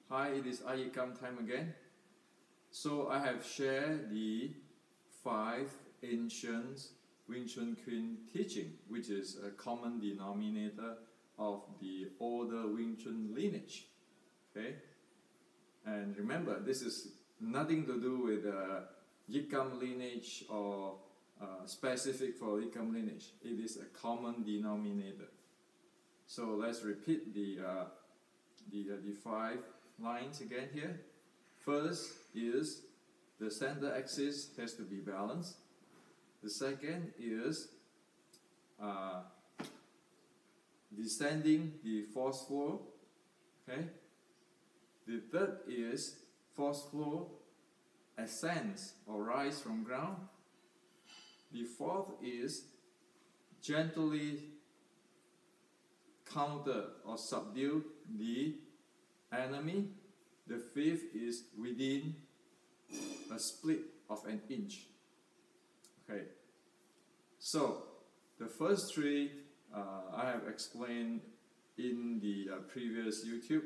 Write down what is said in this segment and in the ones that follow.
Hi, it is iYikKam time again. So I have shared the 5 ancient Wing Chun Queen teaching, which is a common denominator of the older Wing Chun lineage. Okay, and remember, this is nothing to do with iYikKam lineage or specific for iYikKam lineage. It is a common denominator. So let's repeat the 5 lines again here. First is the center axis has to be balanced. The second is descending the force flow. Okay. The third is force flow ascends or rise from ground. The fourth is gently counter or subdue the enemy. The fifth is within a split of an inch. Okay, so the first 3 I have explained in the previous YouTube,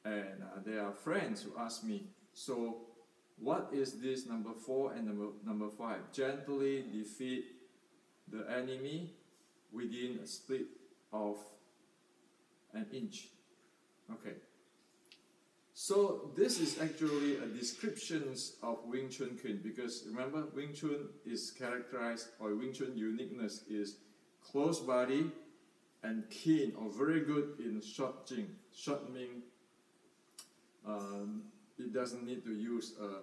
and there are friends who ask me, so what is this number 4 and number 5? Gently defeat the enemy within a split of an inch. Okay. So this is actually a description of Wing Chun Queen, because remember, Wing Chun is characterized, or Wing Chun uniqueness is close body and keen or very good in short jing. Short means it doesn't need to use a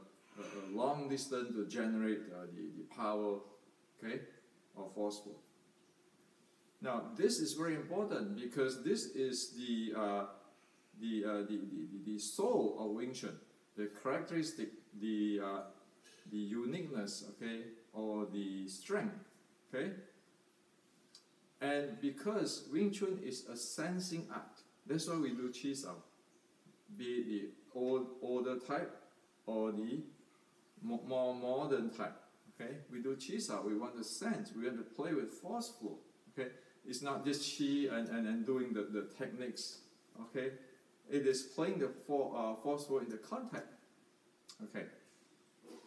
long distance to generate the power, okay, or force flow. Now this is very important because this is the soul of Wing Chun, the characteristic, the uniqueness, okay, or the strength, okay. And because Wing Chun is a sensing art, that's why we do Chi Sao, be it the older type or the more modern type. Okay, we do Chi Sao. We want to sense. We want to play with force flow. Okay, it's not just Chi and doing the techniques. Okay. It is playing the force flow in the contact. Okay.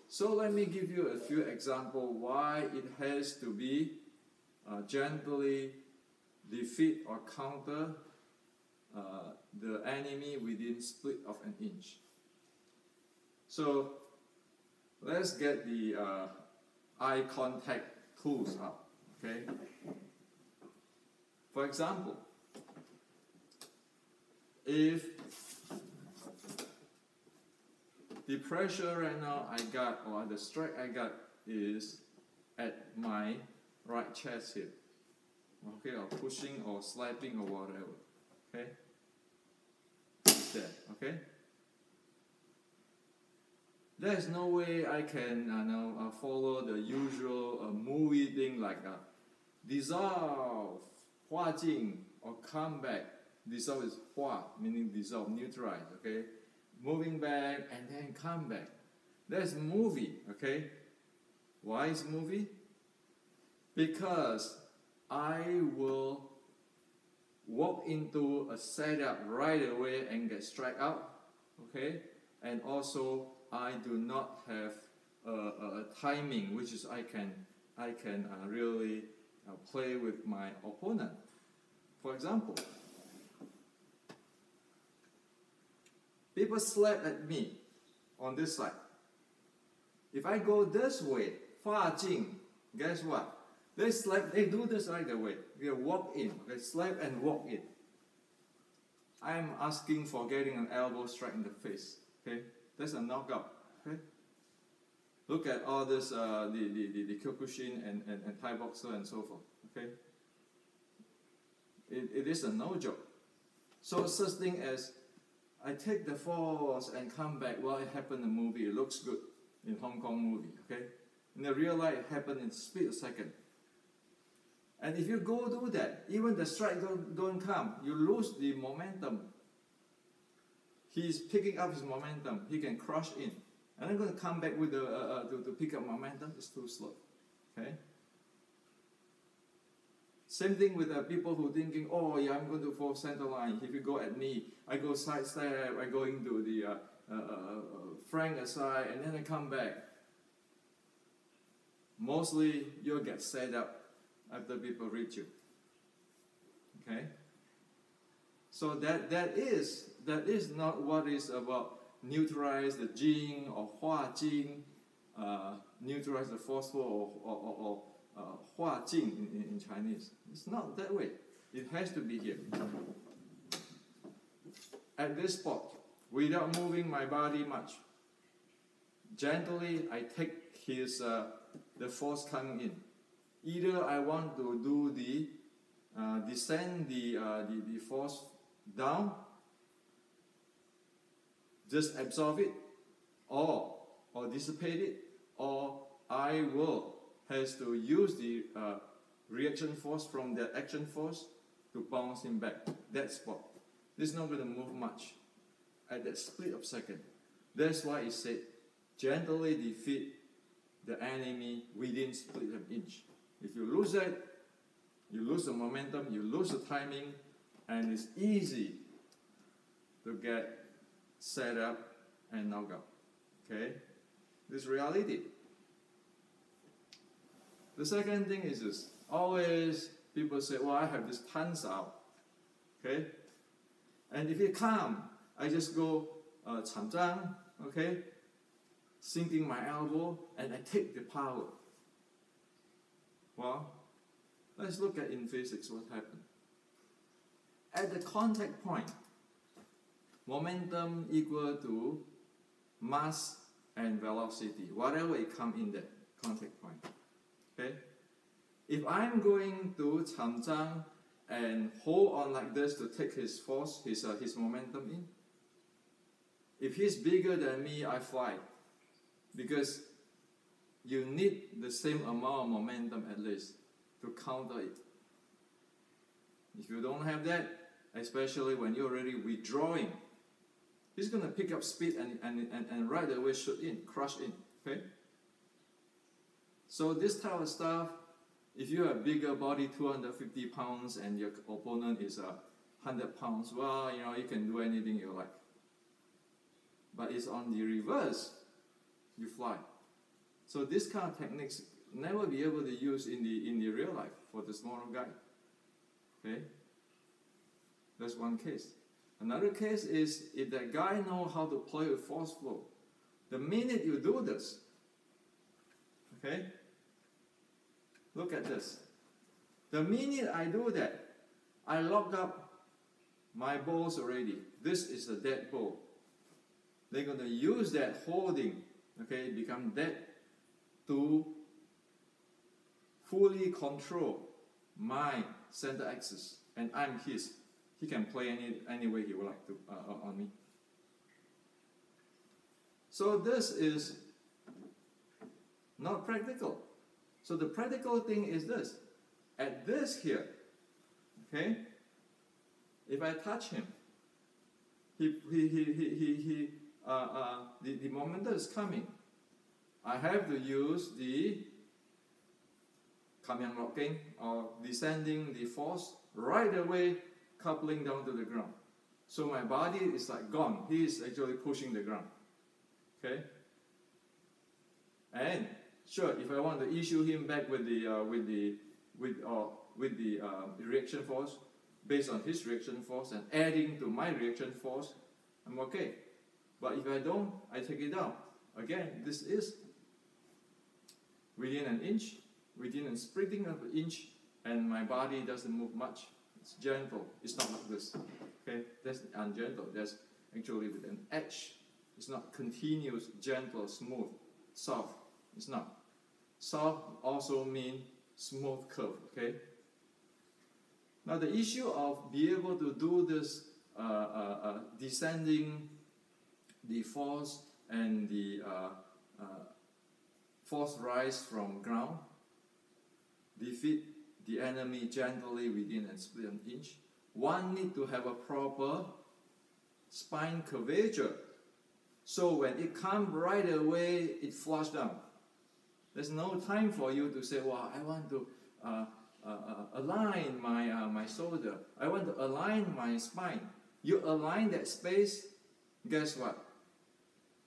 So let me give you a few examples why it has to be gently defeat or counter the enemy within split of an inch. So let's get the eye contact tools up. Okay. For example, if the pressure right now I got, or the strike I got, is at my right chest here, okay, or pushing or slapping or whatever, okay, it's there, okay. There is no way I can follow the usual movie thing like dissolve, 化境, or come back. Dissolve is 化, meaning dissolve, neutralize, okay? Moving back and then come back. That's movie, okay? Why is movie? Because I will walk into a setup right away and get struck out, okay? And also I do not have a timing, which is I can really play with my opponent. For example, people slap at me on this side. If I go this way, 发境, guess what? They slap, they do this right away. They walk in, they slap and walk in. I'm asking for getting an elbow strike in the face. Okay, that's a knockout. Okay. Look at all this, the Kyokushin and Thai boxer and so forth. Okay. It is a no joke. So such thing as I take the force and come back. Well, it happened in the movie. It looks good in Hong Kong movie. Okay, in the real life, it happened in split second. And if you go do that, even the strike don't come, you lose the momentum. He's picking up his momentum. He can crush in, and I'm going to come back with to pick up momentum. It's too slow. Okay. Same thing with people who thinking, oh yeah, I'm going to fall center line. If you go at me, I go side step, I go into the frank aside, and then I come back. Mostly you'll get set up after people reach you. Okay? So that is not what is about neutralize the jing or hua jing, neutralize the forceful or hua jing in Chinese. It's not that way. It has to be here. At this spot, without moving my body much. Gently, I take his the force coming in. Either I want to do the descend the force down, just absorb it, or dissipate it, or I will has to use the reaction force from the action force to bounce him back. That spot. This is not going to move much at that split of second. That's why it said, gently defeat the enemy within split of an inch. If you lose that, you lose the momentum, you lose the timing, and it's easy to get set up and knock out. Okay? This is reality. The second thing is this. Always people say, well, I have this tons out. Okay? And if it calm, I just go 长张, okay? Sinking my elbow, and I take the power. Well, let's look at in physics what happened. At the contact point, momentum equal to mass and velocity, whatever it comes in that contact point. Okay? If I'm going to 长张 and hold on like this to take his force, his momentum in, if he's bigger than me, I fly. Because you need the same amount of momentum at least to counter it. If you don't have that, especially when you're already withdrawing, he's going to pick up speed and right away shoot in, crush in. Okay? So this type of stuff, if you have bigger body, 250 pounds, and your opponent is 100 pounds, well, you know, you can do anything you like. But it's on the reverse, you fly. So this kind of techniques never be able to use in the real life for the smaller guy. Okay? That's one case. Another case is if that guy knows how to play with force flow. The minute you do this, okay? Look at this. The minute I do that, I lock up my balls already. This is a dead ball. They're going to use that holding, okay, become dead, to fully control my center axis, and I'm his. He can play any way he would like to on me. So this is not practical. So the practical thing is this. At this here, okay, if I touch him, the momentum is coming. I have to use the kamyang locking or descending the force right away, coupling down to the ground. So my body is like gone. He is actually pushing the ground. Okay? And sure, if I want to issue him back with the reaction force, based on his reaction force and adding to my reaction force, I'm okay. But if I don't, I take it down. Again, this is within an inch, within a splitting of an inch, and my body doesn't move much. It's gentle. It's not like this. Okay, that's ungentle. That's actually with an edge. It's not continuous, gentle, smooth, soft. It's not. Soft also means smooth curve. Okay. Now the issue of being able to do this descending the force and the force rise from ground, defeat the enemy gently within a split an inch. One need to have a proper spine curvature. So when it comes right away, it flush down. There's no time for you to say, well, I want to align my shoulder. I want to align my spine. You align that space, guess what?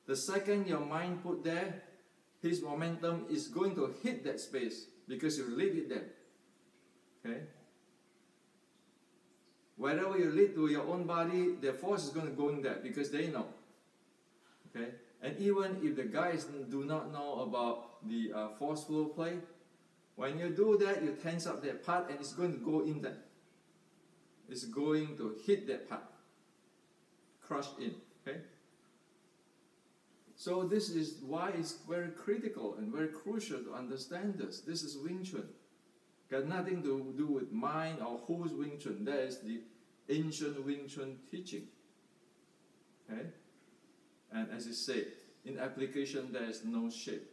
The second your mind put there, his momentum is going to hit that space because you lead it there. Okay? Wherever you lead to your own body, the force is going to go in there because they know. Okay? And even if the guys do not know about the force flow play, when you do that, you tense up that part and it's going to go in there. It's going to hit that part. Crush in. Okay? So this is why it's very critical and very crucial to understand this. This is Wing Chun. Got nothing to do with mine or whose Wing Chun. That is the ancient Wing Chun teaching. Okay? And as you say, in application there is no shape.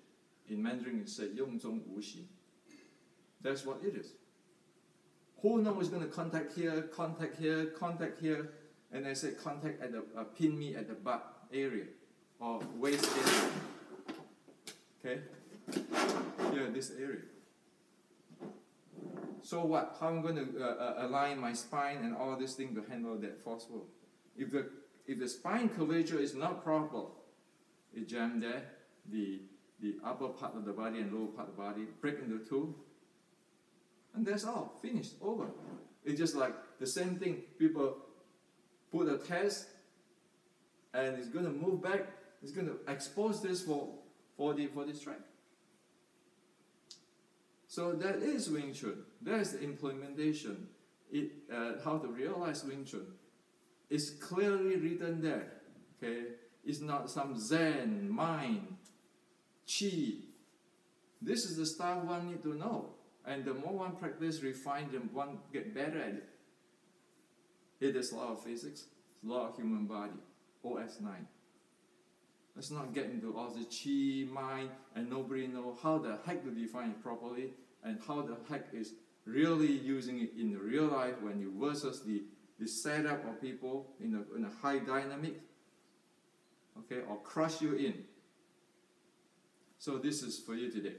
In Mandarin you say 用中无形. That's what it is. Who knows is going to contact here, contact here, contact here, and I say contact at the pin me at the butt area or waist area. Okay? Here, this area. So what? How am I going to align my spine and all this thing to handle that force flow? If the spine curvature is not proper, it jam there, the upper part of the body and lower part of the body break into two, and that's all, finished, over. It's just like the same thing. People put a test, and it's going to move back. It's going to expose this for the strike. So that is Wing Chun. That is the implementation. How to realize Wing Chun. It's clearly written there. Okay, it's not some Zen mind, Qi. This is the style one need to know. And the more one practice, refine them, one get better at it. It is law of physics, law of human body, Os9. Let's not get into all the Qi, mind, and nobody know how the heck to define it properly and how the heck is really using it in real life when you versus the setup of people in a high dynamic, okay, or crush you in. So this is for you today.